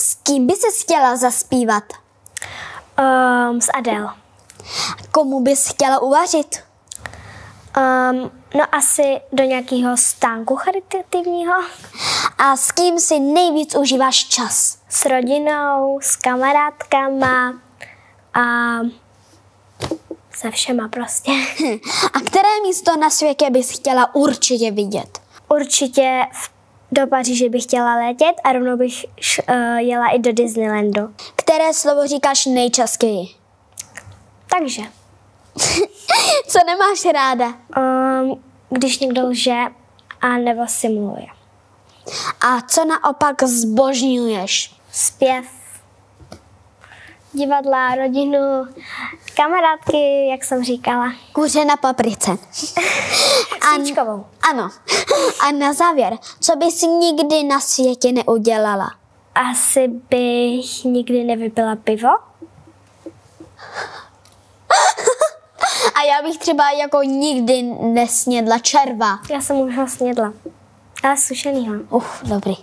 S kým by ses chtěla zaspívat? S Adele. Komu bys chtěla uvařit? No asi do nějakého stánku charitativního. A s kým si nejvíc užíváš čas? S rodinou, s kamarádkama a se všema prostě. A které místo na světě bys chtěla určitě vidět? Určitě do Paříže bych chtěla letět a rovnou bych jela i do Disneylandu. Které slovo říkáš nejčastěji? Takže. Co nemáš ráda? Když někdo lže a nebo simuluje. A co naopak zbožňuješ? Zpěv, divadla, rodinu, kamarádky, jak jsem říkala. Kuře na paprice. Svíčkovou. Ano. A na závěr, co bys nikdy na světě neudělala? Asi bych nikdy nevypila pivo. A já bych třeba jako nikdy nesnědla červa. Já jsem už ho snědla. Ale sušenýho. Dobrý.